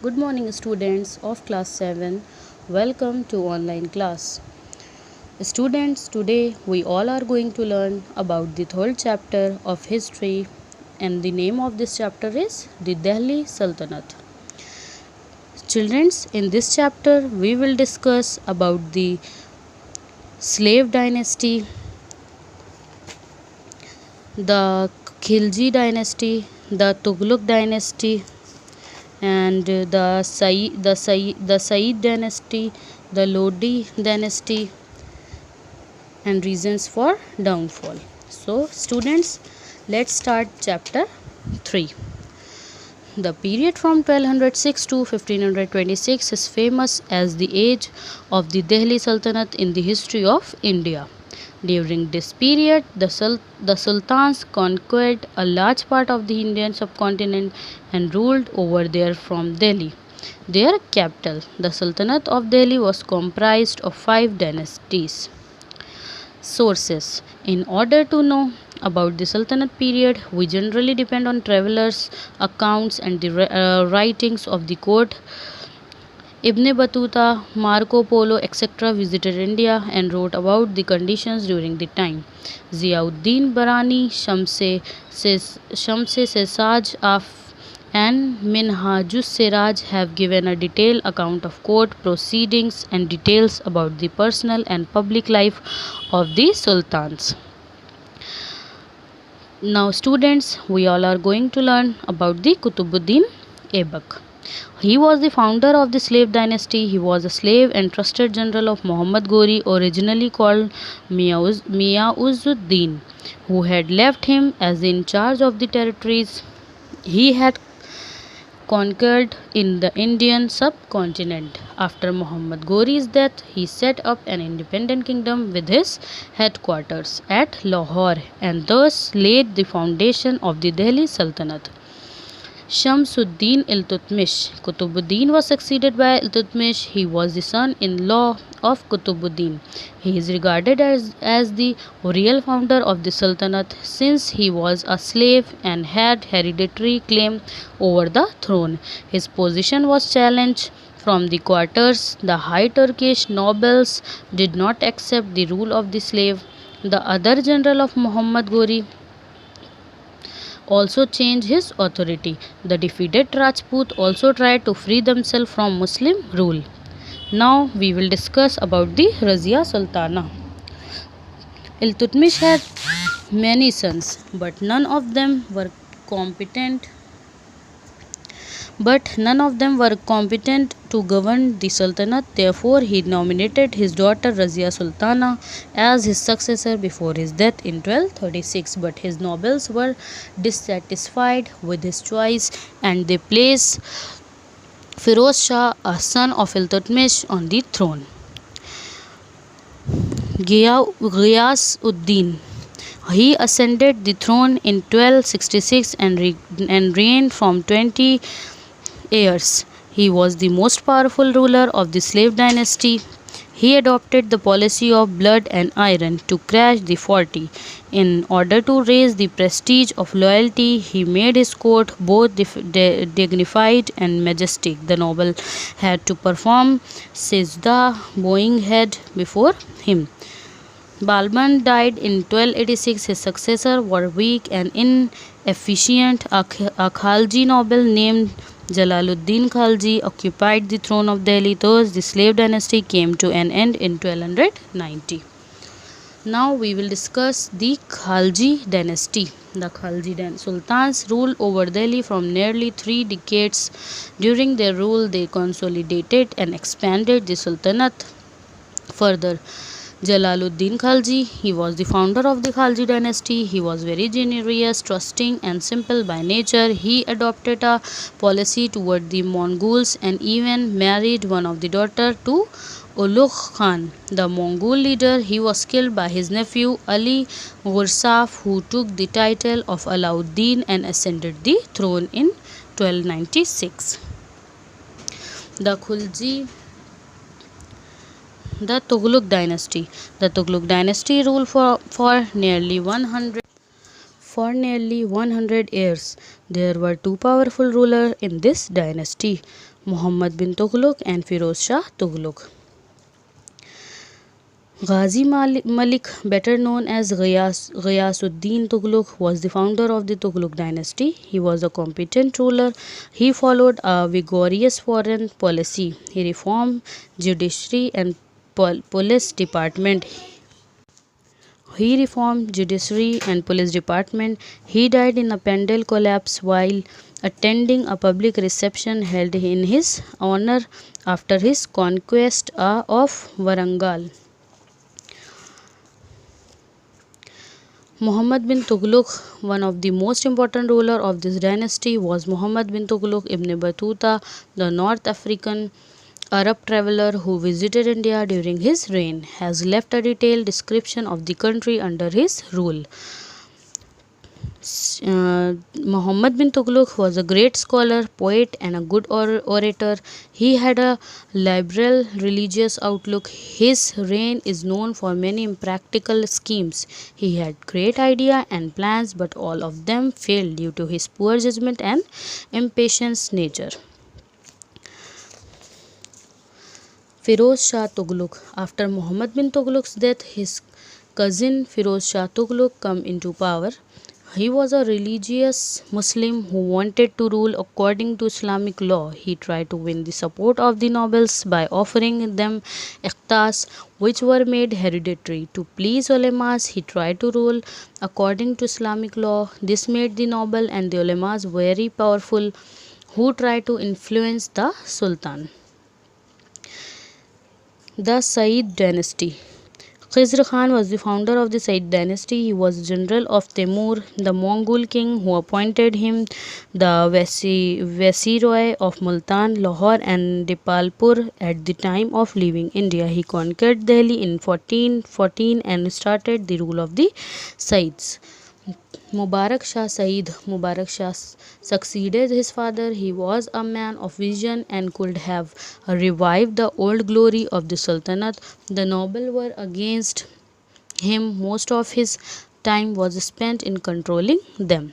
Good morning, students of class 7. Welcome to online class. Students, today we all are going to learn about the third chapter of history, and the name of this chapter is the Delhi Sultanate. Children, in this chapter we will discuss about the slave dynasty, the Khilji dynasty, the Tughlaq dynasty, and the Said dynasty, the Lodi dynasty, and reasons for downfall. So, students, let's start chapter 3. The period from 1206 to 1526 is famous as the age of the Delhi Sultanate in the history of India. During this period, the sultans conquered a large part of the Indian subcontinent and ruled over there from Delhi. Their capital, the Sultanate of Delhi, was comprised of 5 dynasties. Sources. In order to know about the Sultanate period, we generally depend on travelers' accounts and the writings of the court. Ibn Battuta, Marco Polo, etc. visited India and wrote about the conditions during the time. Ziauddin Barani, Shamse Sesaj and Minhajus Siraj have given a detailed account of court proceedings and details about the personal and public life of the sultans. Now students, we all are going to learn about the Kutubuddin Aibak. He was the founder of the slave dynasty. He was a slave and trusted general of Muhammad Ghori, originally called Miauzuddin, who had left him as in charge of the territories he had conquered in the Indian subcontinent. After Muhammad Ghori's death, he set up an independent kingdom with his headquarters at Lahore and thus laid the foundation of the Delhi Sultanate. Shamsuddin Iltutmish. Kutubuddin was succeeded by Iltutmish. He was the son-in-law of Kutubuddin. He is regarded as the real founder of the Sultanate since he was a slave and had hereditary claim over the throne. His position was challenged from the quarters. The high Turkish nobles did not accept the rule of the slave. The other general of Muhammad Ghori also changed his authority. The defeated Rajput also tried to free themselves from Muslim rule. Now we will discuss about the Razia Sultana. Iltutmish had many sons, but none of them were competent to govern the Sultanate. Therefore, he nominated his daughter Razia Sultana as his successor before his death in 1236. But his nobles were dissatisfied with his choice and they placed Firoz Shah, a son of Iltutmish, on the throne. Ghiyas-ud-Din. He ascended the throne in 1266 and reigned for 20 years. He was the most powerful ruler of the slave dynasty. He adopted the policy of blood and iron to crush the 40. In order to raise the prestige of loyalty, he made his court both dignified and majestic. The noble had to perform sajda, bowing head before him. Balban died in 1286. His successors were weak and inefficient. A Khalji noble named Jalaluddin Khalji occupied the throne of Delhi. Thus, the slave dynasty came to an end in 1290. Now we will discuss the Khalji dynasty. The Khalji sultans ruled over Delhi from nearly 3 decades. During their rule, they consolidated and expanded the sultanate further. Jalaluddin Khalji, he was the founder of the Khalji dynasty. He was very generous, trusting and simple by nature. He adopted a policy toward the Mongols and even married one of the daughters to Ulugh Khan, the Mongol leader. He was killed by his nephew Ali Ghursaf, who took the title of Alauddin and ascended the throne in 1296. The Tughlaq dynasty. The Tughlaq dynasty ruled for nearly 150 For nearly 100 years, there were two powerful rulers in this dynasty, Muhammad bin Tughlaq and Firoz Shah Tughlaq. Malik, better known as Ghiyasuddin Tughlaq, was the founder of the Tughlaq dynasty. He was a competent ruler. He followed a vigorous foreign policy. He reformed judiciary and police department. He reformed judiciary and police department. He died in a pendal collapse while attending a public reception held in his honor after his conquest of Warangal. Muhammad bin Tughlaq, one of the most important rulers of this dynasty, was Muhammad bin Tughlaq ibn Battuta, the North African Arab traveler who visited India during his reign, has left a detailed description of the country under his rule. Muhammad bin Tughlaq was a great scholar, poet, and a good orator. He had a liberal religious outlook. His reign is known for many impractical schemes. He had great ideas and plans, but all of them failed due to his poor judgment and impatient nature. Firoz Shah Tughlaq. After Muhammad bin Tughlaq's death, his cousin Firoz Shah Tughlaq came into power. He was a religious Muslim who wanted to rule according to Islamic law. He tried to win the support of the nobles by offering them iqtas, which were made hereditary. To please ulemas, he tried to rule according to Islamic law. This made the noble and the ulemas very powerful, who tried to influence the sultan. The Sayyid dynasty. Khizr Khan was the founder of the Sayyid dynasty. He was general of Timur, the Mongol king, who appointed him the Viceroy of Multan, Lahore and Dipalpur at the time of leaving India. He conquered Delhi in 1414 and started the rule of the Sayyids. Mubarak Shah Sayyid. Mubarak Shah succeeded his father. He was a man of vision and could have revived the old glory of the Sultanate. The nobles were against him. Most of his time was spent in controlling them.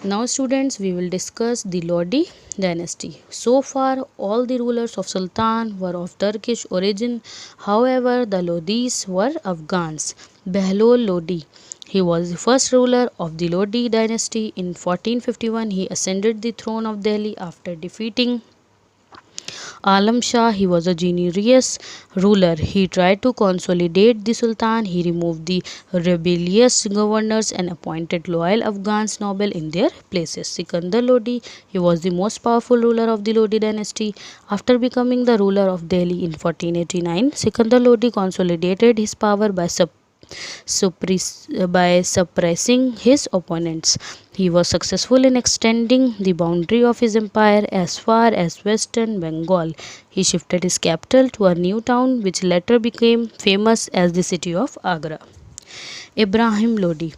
Now students, we will discuss the Lodi dynasty. So far, all the rulers of Sultan were of Turkish origin. However, the Lodis were Afghans. Behlol Lodi. He was the first ruler of the Lodi dynasty. In 1451, he ascended the throne of Delhi after defeating Alam Shah. He was a generous ruler. He tried to consolidate the Sultan. He removed the rebellious governors and appointed loyal Afghans nobles in their places. Sikandar Lodi. He was the most powerful ruler of the Lodi dynasty. After becoming the ruler of Delhi in 1489, Sikandar Lodi consolidated his power by suppressing his opponents. He was successful in extending the boundary of his empire as far as western Bengal. He shifted his capital to a new town which later became famous as the city of Agra. Ibrahim Lodi.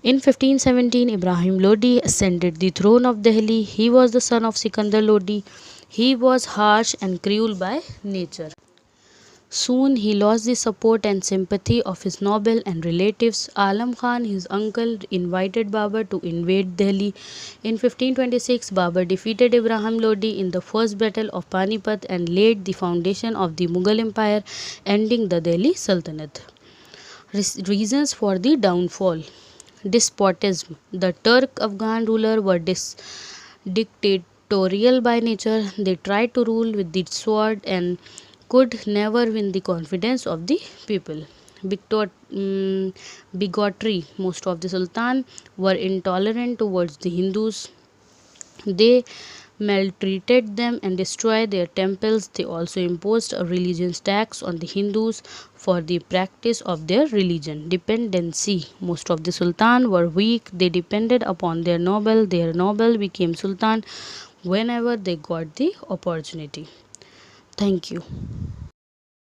In 1517, Ibrahim Lodi ascended the throne of Delhi. He was the son of Sikandar Lodi. He was harsh and cruel by nature. Soon he lost the support and sympathy of his nobles and relatives. Alam Khan, his uncle, invited Babur to invade Delhi. In 1526, Babur defeated Ibrahim Lodi in the first battle of Panipat and laid the foundation of the Mughal Empire, ending the Delhi Sultanate. Reasons for the downfall. Despotism. The Turk-Afghan rulers were dictatorial by nature. They tried to rule with the sword and could never win the confidence of the people. Bigotry. Most of the sultan were intolerant towards the Hindus. They maltreated them and destroyed their temples. They also imposed a religious tax on the Hindus for the practice of their religion. Dependency. Most of the sultan were weak. They depended upon their noble. Their noble became sultan whenever they got the opportunity. Thank you.